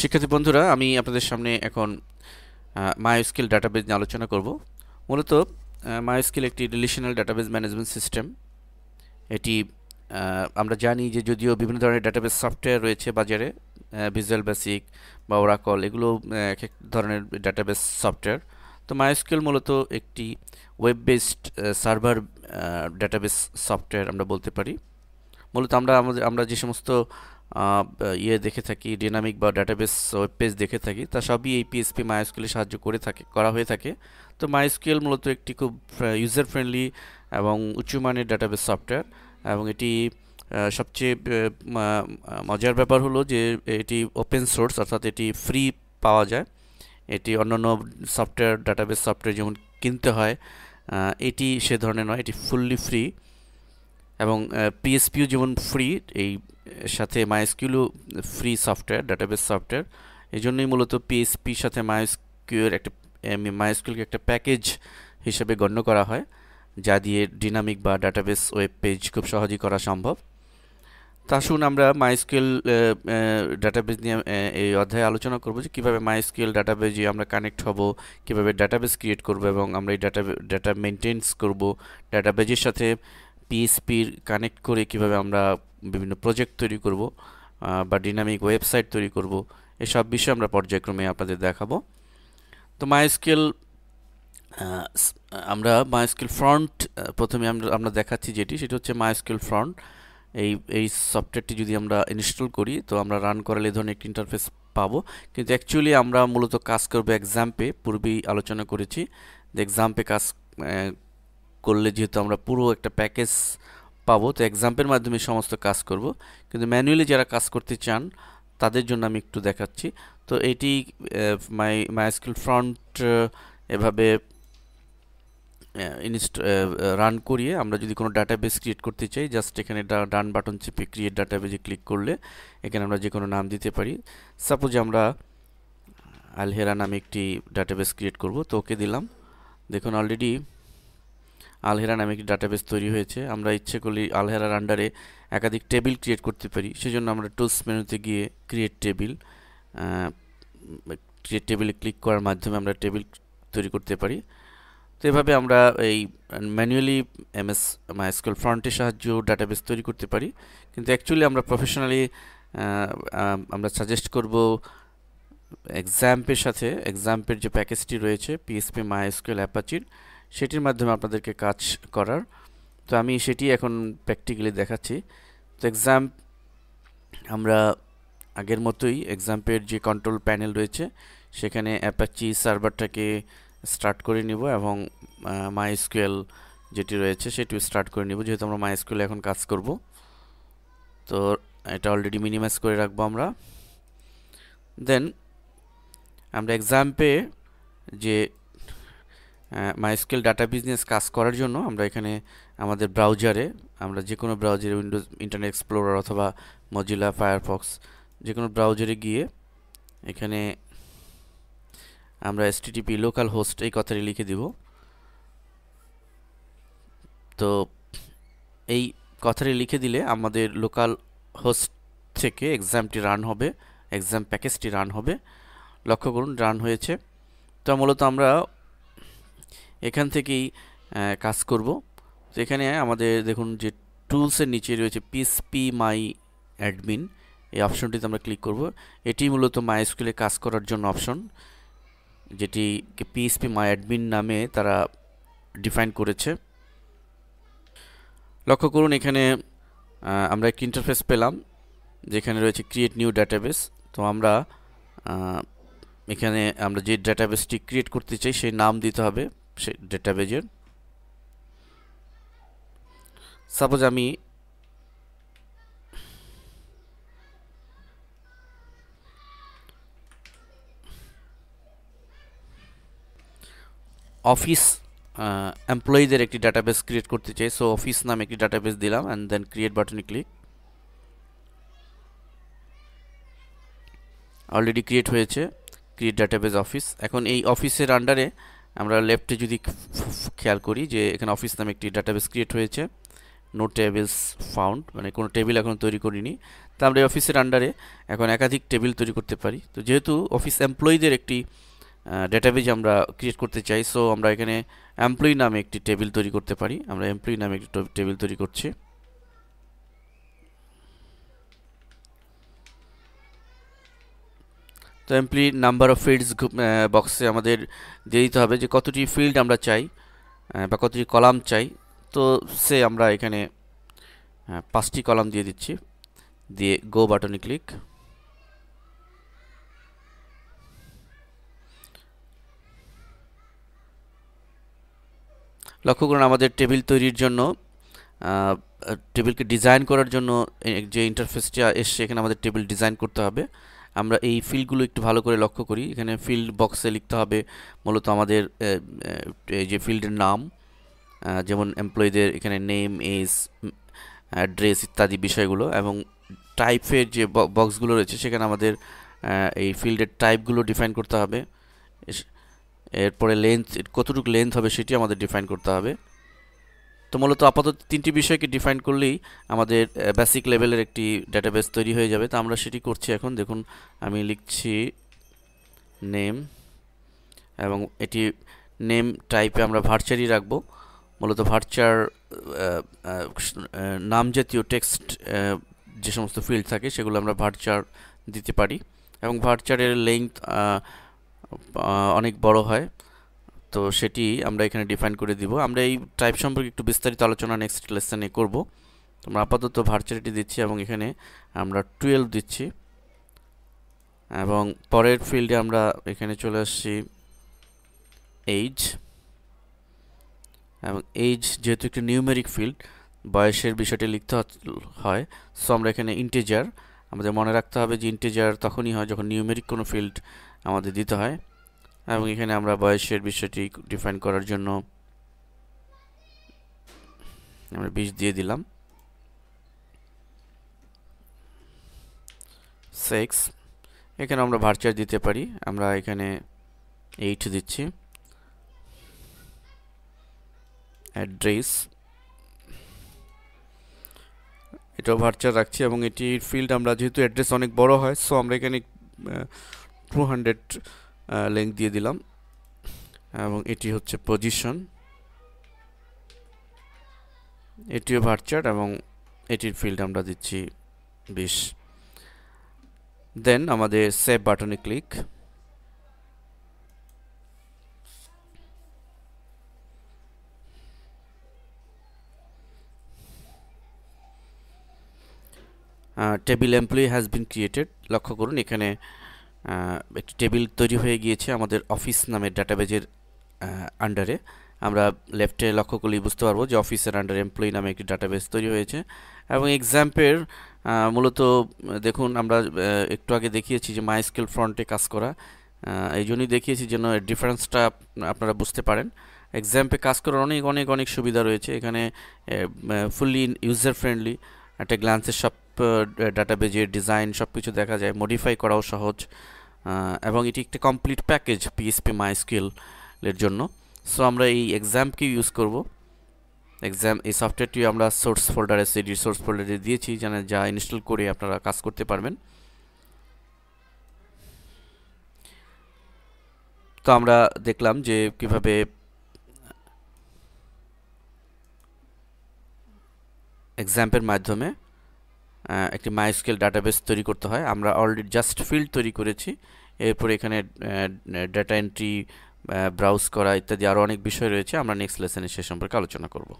শিক্ষার্থী বন্ধুরা, আমি আপনাদের সামনে এখন মাইস্কিল ডাটাবেজ নিয়ে আলোচনা করব। মূলত মাইস্কিল একটি রিলেশনাল ডাটাবেজ ম্যানেজমেন্ট সিস্টেম। এটি আমরা জানি যে যদিও বিভিন্ন ধরনের ডাটাবেজ সফটওয়্যার রয়েছে বাজারে, ভিজুয়াল বেসিক বা ওরাকল, এগুলো এক এক ধরনের ডাটাবেজ সফটওয়্যার। তো মাইস্কিল মূলত একটি web based server database software আমরা বলতে পারি। মূলত আমরা যে সমস্ত ইয়ে দেখে থাকি, ডিনামিক বা ডাটাবেস ওয়েব পেজ দেখে থাকি, তা সবই এই পিএসপি মাইএসকিউএল সাহায্য করা হয়ে থাকে। তো মাইএসকিউএল মূলত একটি খুব ইউজার ফ্রেন্ডলি এবং উচ্চমানের ডাটাবেস সফটওয়্যার, এবং এটি সবচেয়ে মজার ব্যাপার হলো যে এটি ওপেন সোর্স, অর্থাৎ এটি ফ্রি পাওয়া যায়। এটি অন্যান্য সফটওয়্যার ডাটাবেস সফটওয়্যার যেমন কিনতে হয়, এটি সে ধরনের নয়, এটি ফুললি ফ্রি। এবং পিএসপিও যেমন ফ্রি, এই সাথে মাইএসকিউএলও ফ্রি সফটওয়্যার, ডাটাবেস সফটওয়্যার। এই জন্যই মূলত পিএসপির সাথে মাইএসকিউএলকে একটা প্যাকেজ হিসেবে গণ্য করা হয়, যা দিয়ে ডিনামিক বা ডাটাবেস ওয়েব পেজ খুব সহজেই করা সম্ভব। তা আসুন আমরা মাইএসকিউএল ডাটাবেজ নিয়ে এই অধ্যায়ে আলোচনা করব যে কীভাবে মাইএসকিউএল ডাটাবেজে আমরা কানেক্ট হব, কীভাবে ডাটাবেস ক্রিয়েট করব এবং আমরা এই ডাটা মেনটেন্স করব, ডাটাবেজের সাথে পিএসপির কানেক্ট করে কিভাবে আমরা বিভিন্ন প্রজেক্ট তৈরি করব বা ডিনামিক ওয়েবসাইট তৈরি করব, এসব বিষয়ে আমরা পর্যায়ক্রমে আপনাদের দেখাবো। তো আমরা মাইএসকিউএল ফ্রন্ট প্রথমে আমরা দেখাচ্ছি, সেটা হচ্ছে মাইএসকিউএল ফ্রন্ট। এই সফটওয়্যারটি যদি আমরা ইনস্টল করি তো আমরা রান করালে এই ধরনের একটি ইন্টারফেস পাবো, কিন্তু অ্যাকচুয়ালি আমরা মূলত কাজ করব এক্সাম্পে। পূর্বেই আলোচনা করেছি যে এক্সাম্পে কাজ করলে যেহেতু আমরা পুরো একটা প্যাকেজ পাবো, তো এক্সাম্পের মাধ্যমে সমস্ত কাজ করব। কিন্তু ম্যানুয়ালি যারা কাজ করতে চান তাদের জন্য আমি একটু দেখাচ্ছি। তো এটি মাইএসকিউএল ফ্রন্ট এভাবে রান করিয়ে আমরা যদি কোনো ডাটাবেস ক্রিয়েট করতে চাই, জাস্ট এখানে ডান বাটন চেপে ক্রিয়েট ডাটাবেজে ক্লিক করলে এখানে আমরা যে কোনো নাম দিতে পারি। সাপোজ আমরা আলহেরা নামে একটি ডাটাবেস ক্রিয়েট করব, তো ওকে দিলাম। দেখুন অলরেডি আলহেরা নামে একটি ডাটাবেস তৈরি হয়েছে। আমরা ইচ্ছে করলে আলহেরার আন্ডারে একাধিক টেবিল ক্রিয়েট করতে পারি, সেজন্য আমরা টুলস মেনুতে গিয়ে ক্রিয়েট টেবিলে ক্লিক করার মাধ্যমে আমরা টেবিল তৈরি করতে পারি। তো এভাবে আমরা এই ম্যানুয়ালি মাইএসকিউএল ফ্রন্টের সাহায্য ডাটাবেস তৈরি করতে পারি। কিন্তু অ্যাকচুয়ালি আমরা প্রফেশনালি আমরা সাজেস্ট করব এক্সাম্পের যে প্যাকেজটি রয়েছে পিএসপি মাইএসকিউএল অ্যাপাচির, সেটির মাধ্যমে আপনাদেরকে কাজ করার। তো আমি সেটি এখন প্র্যাকটিক্যালি দেখাচ্ছি। তো আমরা আগের মতোই এক্সাম্পের যে কন্ট্রোল প্যানেল রয়েছে সেখানে অ্যাপাচি সার্ভারটাকে স্টার্ট করে নিব এবং মাইএসকিউএল যেটি রয়েছে সেটিও স্টার্ট করে নিব, যেহেতু আমরা মাইএসকিউএল এখন কাজ করব। তো এটা অলরেডি মিনিমাইজ করে রাখবো আমরা। দেন আমরা এক্সাম্পে যে মাইএসকিউএল ডাটা বিজনেস কাজ করার জন্য আমরা এখানে আমাদের ব্রাউজারে, আমরা যে কোনো ব্রাউজারে, উইন্ডোজ ইন্টারনেট এক্সপ্লোরার অথবা মজিলা ফায়ারফক্স, যে কোনো ব্রাউজারে গিয়ে এখানে আমরা HTTP লোকাল হোস্ট এই কথাটি লিখে দিব। তো এই কথাটি লিখে দিলে আমাদের লোকাল হোস্ট থেকে এক্সামটি রান হবে, এক্সাম প্যাকেজটি রান হবে। লক্ষ্য করুন রান হয়েছে। তো মূলত আমরা এখান থেকেই কাজ করব। তো এখানে আমাদের দেখুন যে টুলসের নিচে রয়েছে পিএসপি মাই অ্যাডমিন, এই অপশনটিতে আমরা ক্লিক করব। এটি মূলত মাইএসকিউএলে কাজ করার জন্য অপশন, যেটি পিএসপি মাই অ্যাডমিন নামে তারা ডিফাইন করেছে। লক্ষ্য করুন এখানে আমরা একটি ইন্টারফেস পেলাম যেখানে রয়েছে ক্রিয়েট নিউ ডাটাবেস। তো আমরা এখানে আমরা যে ডাটাবেসটি ক্রিয়েট করতে চাই সেই নাম দিতে হবে সেই ডাটাবেজের। সাপোজ আমি অফিস এমপ্লয়ীদের একটি ডাটাবেস ক্রিয়েট করতে চাই, সো অফিস নামে একটি ডাটাবেস দিলাম অ্যান্ড দেন ক্রিয়েট বাটনে ক্লিক। অলরেডি ক্রিয়েট হয়েছে, ক্রিয়েট ডাটাবেস অফিস। এখন এই অফিসের আন্ডারে আমরা লেফটে যদি খেয়াল করি যে এখানে অফিস নামে একটি ডাটাবেস ক্রিয়েট হয়েছে, নো টেবিলস ফাউন্ড, মানে কোনো টেবিল এখন তৈরি করিনি। তা আমরা এই অফিসের আন্ডারে এখন একাধিক টেবিল তৈরি করতে পারি। তো যেহেতু অফিস এমপ্লয়ীদের একটি ডেটাবেজ আমরা ক্রিয়েট করতে চাই, সো আমরা এখানে এমপ্লয়ি নামে একটি টেবিল তৈরি করতে পারি। আমরা এমপ্লয়ি নামে একটি টেবিল তৈরি করছি। তো এমপ্লয়ি নাম্বার অফ ফিল্ডস বক্সে আমাদের দিয়ে দিতে হবে যে কতটি ফিল্ড আমরা চাই বা কতটি কলাম চাই। তো সে আমরা এখানে 5টি কলাম দিয়ে দিচ্ছি, দিয়ে গো বাটনে ক্লিক। লক্ষ্য করুন আমাদের টেবিল তৈরির জন্য, টেবিলকে ডিজাইন করার জন্য যে ইন্টারফেসটা এসছে, এখানে আমাদের টেবিল ডিজাইন করতে হবে। আমরা এই ফিল্ডগুলো একটু ভালো করে লক্ষ্য করি। এখানে ফিল্ড বক্সে লিখতে হবে মূলত আমাদের যে ফিল্ডের নাম, যেমন এমপ্লয়ীদের এখানে নেম, এজ, অ্যাড্রেস ইত্যাদি বিষয়গুলো, এবং টাইপের যে বক্সগুলো রয়েছে সেখানে আমাদের এই ফিল্ডের টাইপগুলো ডিফাইন করতে হবে। এরপরে লেন্থ, কতটুকু লেন্থ হবে সেটি আমাদের ডিফাইন করতে হবে। তো মূলত আপাতত 3টি বিষয়কে ডিফাইন করলেই আমাদের বেসিক লেভেলের একটি ডেটাবেস তৈরি হয়ে যাবে। তো আমরা সেটি করছি এখন। দেখুন আমি লিখছি নেম, এবং এটি নেম টাইপে আমরা ভার্চারই রাখবো। মূলত ভার্চার নাম জাতীয় টেক্সট যে সমস্ত ফিল্ড থাকে সেগুলো আমরা ভার্চার দিতে পারি, এবং ভার্চারের লেংথ অনেক বড় হয়, তো সেটি আমরা এখানে ডিফাইন করে দিব। আমরা এই টাইপ সম্পর্কে একটু বিস্তারিত আলোচনা নেক্সট লেসনে করব। আমরা আপাতত ভার্চারিটি দিচ্ছি এবং এখানে আমরা 12 দিচ্ছি, এবং পরের ফিল্ডে আমরা এখানে চলে আসছি এইজ, এবং এইজ যেহেতু একটি নিউমেরিক ফিল্ড, বয়সের বিষয়টি লিখতে হয়, সো আমরা এখানে ইন্টিজার, আমাদের মনে রাখতে হবে যে ইন্টিজার তখনই হয় যখন নিউমেরিক কোনো ফিল্ড আমাদের দিতে হয়। এবং এখানে আমরা বয়সের বিষয়টি ডিফাইন করার জন্য আমরা 20 দিয়ে দিলাম। সেক্স, এখানে আমরা ভার্চার দিতে পারি, আমরা এখানে 8 দিচ্ছি। অ্যাড্রেস, এটাও ভার্চার রাখছি, এবং এটির ফিল্ড আমরা যেহেতু অ্যাড্রেস অনেক বড় হয়, সো আমরা এখানে 200 লেংথ দিয়ে দিলাম। এবং এটি হচ্ছে পজিশন, এটিও ভার্চার, এবং এটির ফিল্ড আমরা দিচ্ছি 20। দেন আমাদের সেভ বাটনে click. Table employee has been created. লক্ষ্য করুন এখানে একটি টেবিল তৈরি হয়ে গিয়েছে আমাদের অফিস নামের ডাটাবেজের আন্ডারে। আমরা লেফটে লক্ষ্য করলেই বুঝতে পারবো যে অফিসের আন্ডারে এমপ্লয়ি নামে একটি ডাটাবেস তৈরি হয়েছে। এবং এক্সাম্পের মূলত দেখুন আমরা একটু আগে দেখিয়েছি যে মাইস্কেল ফ্রন্টে কাজ করা, এই জন্যই দেখিয়েছি যেন ডিফারেন্সটা আপনারা বুঝতে পারেন। এক্সাম্পে কাজ করার অনেক অনেক অনেক সুবিধা রয়েছে এখানে, ফুললি ইউজার ফ্রেন্ডলি, একটা গ্ল্যান্সে সব ডাটাবেজের ডিজাইন সব কিছু দেখা যায়, মডিফাই করাও সহজ, এবং এটি একটা কমপ্লিট প্যাকেজ পিএইচপি মাইস্কেলের জন্য। সো আমরা এই এক্সামকে ইউজ করব। এক্সাম এই সফটওয়্যারটি আমরা সোর্স ফোল্ডারে সিডি সোর্স ফোল্ডারে দিয়েছি, যা ইনস্টল করে আপনারা কাজ করতে পারবেন। তো আমরা দেখলাম যে কিভাবে এক্সাম্পের মাধ্যমে একটি মাইস্কেল ডাটাবেস তৈরি করতে হয়। আমরা অলরেডি জাস্ট ফিল্ড তৈরি করেছি, এরপর এখানে ডেটা এন্ট্রি, ব্রাউজ করা ইত্যাদি আরও অনেক বিষয় রয়েছে। আমরা নেক্সট লেসনে সে সম্পর্কে আলোচনা করব।